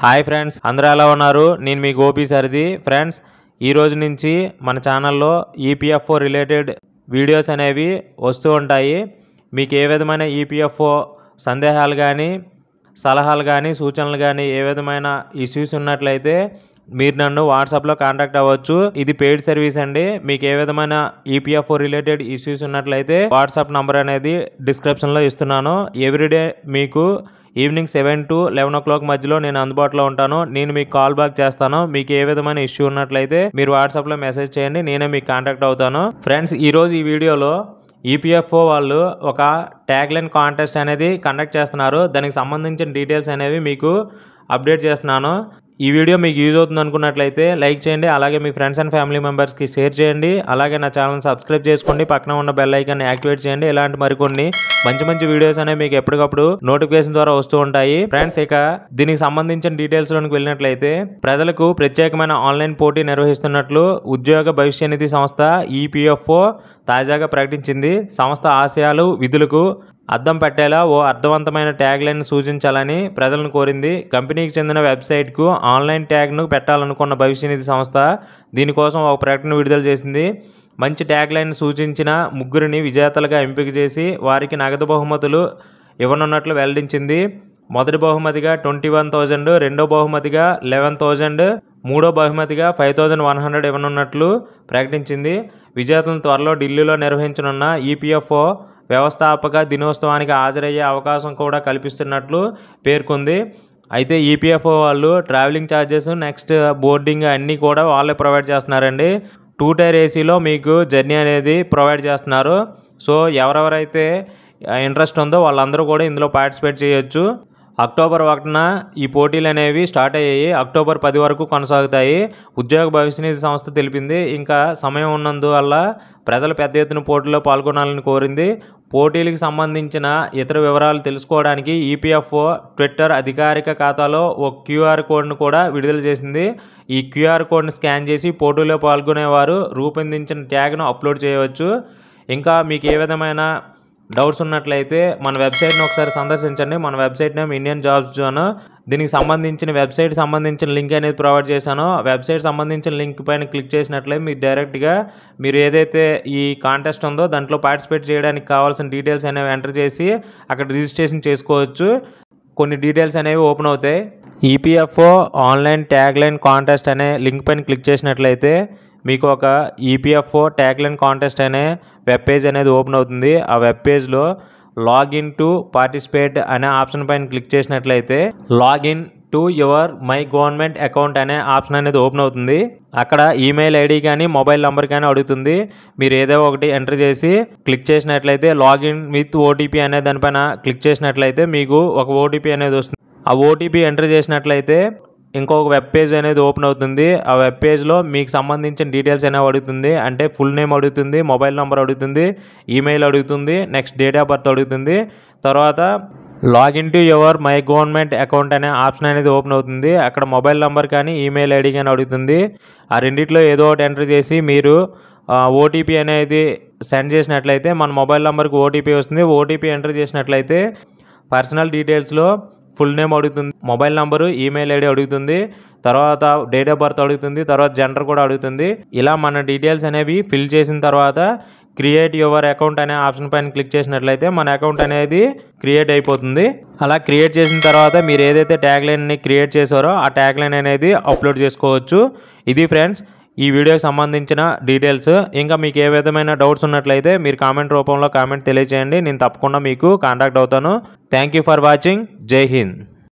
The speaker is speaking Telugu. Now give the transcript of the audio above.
హాయ్ ఫ్రెండ్స్, అందరూ ఎలా ఉన్నారు? నేను మీ గోపి సరిది. ఫ్రెండ్స్, ఈ రోజు నుంచి మన ఛానల్లో ఈపీఎఫ్ఓ రిలేటెడ్ వీడియోస్ అనేవి వస్తూ ఉంటాయి. మీకు ఏ విధమైన ఈపీఎఫ్ఓ సందేహాలు కానీ, సలహాలు కానీ, సూచనలు కానీ, ఏ విధమైన ఇష్యూస్ ఉన్నట్లయితే మీరు నన్ను వాట్సాప్లో కాంటాక్ట్ అవ్వచ్చు. ఇది పెయిడ్ సర్వీస్ అండి. మీకు ఏ విధమైన ఈపీఎఫ్ఓ రిలేటెడ్ ఇష్యూస్ ఉన్నట్లయితే వాట్సాప్ నంబర్ అనేది డిస్క్రిప్షన్లో ఇస్తున్నాను. ఎవ్రీడే మీకు ఈవినింగ్ 7 to 11 o'clock మధ్యలో నేను అందుబాటులో ఉంటాను. నేను మీకు కాల్ బ్యాక్ చేస్తాను. మీకు ఏ విధమైన ఇష్యూ ఉన్నట్లయితే మీరు వాట్సాప్లో మెసేజ్ చేయండి, నేనే మీకు కాంటాక్ట్ అవుతాను. ఫ్రెండ్స్, ఈరోజు ఈ వీడియోలో ఈపీఎఫ్ఓ వాళ్ళు ఒక ట్యాగ్ లైన్ కాంటెస్ట్ అనేది కండక్ట్ చేస్తున్నారు. దానికి సంబంధించిన డీటెయిల్స్ అనేవి మీకు అప్డేట్ చేస్తున్నాను. ఈ వీడియో మీకు యూజ్ అవుతుంది అనుకున్నట్లయితే లైక్ చేయండి, అలాగే మీ ఫ్రెండ్స్ అండ్ ఫ్యామిలీ మెంబర్స్కి షేర్ చేయండి, అలాగే నా ఛానల్ సబ్స్క్రైబ్ చేసుకోండి, పక్కన ఉన్న బెల్ ఐకాన్ని యాక్టివేట్ చేయండి. ఇలాంటి మరికొన్ని మంచి వీడియోస్ అనేవి మీకు ఎప్పటికప్పుడు నోటిఫికేషన్ ద్వారా వస్తూ ఉంటాయి. ఫ్రెండ్స్, ఇక దీనికి సంబంధించిన డీటెయిల్స్ లోనికి వెళ్ళినట్లయితే ప్రజలకు ప్రత్యేకమైన ఆన్లైన్ పోటీ నిర్వహిస్తున్నట్లు ఉద్యోగ భవిష్య నిధి సంస్థ ఈపీఎఫ్ఓ తాజాగా ప్రకటించింది. సంస్థ ఆశయాలు, విధులకు అద్దం పెట్టేలా ఓ అర్థవంతమైన ట్యాగ్ లైన్ సూచించాలని ప్రజలను కోరింది. కంపెనీకి చెందిన వెబ్సైట్కు ఆన్లైన్ ట్యాగ్ను పెట్టాలనుకున్న భవిష్య నిధి సంస్థ దీనికోసం ఒక ప్రకటన విడుదల చేసింది. మంచి ట్యాగ్ లైన్ సూచించిన ముగ్గురిని విజేతలుగా ఎంపిక చేసి వారికి నగదు బహుమతులు ఇవ్వనున్నట్లు వెల్లడించింది. మొదటి బహుమతిగా 21,000, రెండో బహుమతిగా 11,000, మూడో బహుమతిగా 5,100 ఇవ్వనున్నట్లు ప్రకటించింది. విజేతలను త్వరలో ఢిల్లీలో నిర్వహించనున్న ఈపీఎఫ్ఓ వ్యవస్థాపక దినోత్సవానికి హాజరయ్యే అవకాశం కూడా కల్పిస్తున్నట్లు పేర్కొంది. అయితే ఈపీఎఫ్ఓ వాళ్ళు ట్రావెలింగ్ ఛార్జెస్, నెక్స్ట్ బోర్డింగ్ అన్నీ కూడా వాళ్ళే ప్రొవైడ్ చేస్తున్నారండి. 2 tier ఏసీలో మీకు జర్నీ అనేది ప్రొవైడ్ చేస్తున్నారు. సో ఎవరెవరైతే ఇంట్రెస్ట్ ఉందో వాళ్ళందరూ కూడా ఇందులో పార్టిసిపేట్ చేయొచ్చు. అక్టోబర్ 1న ఈ పోటీలు అనేవి స్టార్ట్ అయ్యాయి. అక్టోబర్ 10 వరకు కొనసాగుతాయి. ఉద్యోగ భవిష్య నిధి సంస్థ తెలిపింది. ఇంకా సమయం ఉన్నందువల్ల ప్రజలు పెద్ద ఎత్తున పోటీలో పాల్గొనాలని కోరింది. పోటీలకు సంబంధించిన ఇతర వివరాలు తెలుసుకోవడానికి ఈపీఎఫ్ఓ ట్విట్టర్ అధికారిక ఖాతాలో ఒక క్యూఆర్ కోడ్ను కూడా విడుదల చేసింది. ఈ క్యూఆర్ కోడ్ను స్కాన్ చేసి పోటీలో పాల్గొనేవారు రూపొందించిన ట్యాగ్ను అప్లోడ్ చేయవచ్చు. ఇంకా మీకు ఏ విధమైన డౌట్స్ ఉన్నట్లయితే మన వెబ్సైట్ని ఒకసారి సందర్శించండి. మన website name Indian jobs zone. దీనికి సంబంధించిన వెబ్సైట్ సంబంధించిన లింక్ అనేది ప్రొవైడ్ చేశాను. వెబ్సైట్ సంబంధించిన లింక్ పైన క్లిక్ చేసినట్లయితే మీరు డైరెక్ట్గా మీరు ఏదైతే ఈ కాంటెస్ట్ ఉందో దాంట్లో పార్టిసిపేట్ చేయడానికి కావాల్సిన డీటెయిల్స్ అనేవి ఎంటర్ చేసి అక్కడ రిజిస్ట్రేషన్ చేసుకోవచ్చు. కొన్ని డీటెయిల్స్ అనేవి ఓపెన్ అవుతాయి. EPFO online tag line contest అనే లింక్ పైన క్లిక్ చేసినట్లయితే మీకు ఒక ఈపీఎఫ్ఓ ట్యాగ్ లైన్ కాంటెస్ట్ అనే వెబ్ పేజ్ అనేది ఓపెన్ అవుతుంది. ఆ వెబ్ పేజ్లో లాగిన్ టు పార్టిసిపేట్ అనే ఆప్షన్ పైన క్లిక్ చేసినట్లయితే login to your my government account అనే ఆప్షన్ అనేది ఓపెన్ అవుతుంది. అక్కడ ఈమెయిల్ ఐడి కానీ మొబైల్ నెంబర్ కానీ అడుగుతుంది. మీరు ఏదో ఒకటి ఎంటర్ చేసి క్లిక్ చేసినట్లయితే లాగిన్ విత్ ఓటీపీ అనే దానిపైన క్లిక్ చేసినట్లయితే మీకు ఒక ఓటీపీ అనేది వస్తుంది. ఆ ఓటీపీ ఎంటర్ చేసినట్లయితే ఇంకొక వెబ్ పేజ్ అనేది ఓపెన్ అవుతుంది. ఆ వెబ్ పేజ్లో మీకు సంబంధించిన డీటెయిల్స్ అనేవి అడుగుతుంది. అంటే ఫుల్ నేమ్ అడుగుతుంది, మొబైల్ నెంబర్ అడుగుతుంది, ఈమెయిల్ అడుగుతుంది, నెక్స్ట్ డేట్ ఆఫ్ బర్త్ అడుగుతుంది. తర్వాత login to your my government account అనే ఆప్షన్ అనేది ఓపెన్ అవుతుంది. అక్కడ మొబైల్ నెంబర్ కానీ ఈమెయిల్ ఐడి కానీ అడుగుతుంది. ఆ రెండిట్లో ఏదో ఒకటి ఎంటర్ చేసి మీరు ఓటీపీ అనేది సెండ్ చేసినట్లయితే మన మొబైల్ నెంబర్కి ఓటీపీ వస్తుంది. ఓటీపీ ఎంటర్ చేసినట్లయితే పర్సనల్ డీటెయిల్స్లో ఫుల్ నేమ్ అడుగుతుంది, మొబైల్ నెంబరు, ఈమెయిల్ ఐడి అడుగుతుంది, తర్వాత డేట్ ఆఫ్ బర్త్ అడుగుతుంది, తర్వాత జెండర్ కూడా అడుగుతుంది. ఇలా మన డీటెయిల్స్ అనేవి ఫిల్ చేసిన తర్వాత క్రియేట్ యువర్ అకౌంట్ అనే ఆప్షన్ పైన క్లిక్ చేసినట్లయితే మన అకౌంట్ అనేది క్రియేట్ అయిపోతుంది. అలా క్రియేట్ చేసిన తర్వాత మీరు ఏదైతే ట్యాగ్ లైన్ని క్రియేట్ చేశారో ఆ ట్యాగ్ లైన్ అనేది అప్లోడ్ చేసుకోవచ్చు. ఇది ఫ్రెండ్స్ ఈ వీడియోకి సంబంధించిన డీటెయిల్స్. ఇంకా మీకు ఏ విధమైన డౌట్స్ ఉన్నట్లయితే మీరు కామెంట్ రూపంలో కామెంట్ తెలియజేయండి. నేను తప్పకుండా మీకు కాంటాక్ట్ అవుతాను. Thank you for watching. జై హింద్.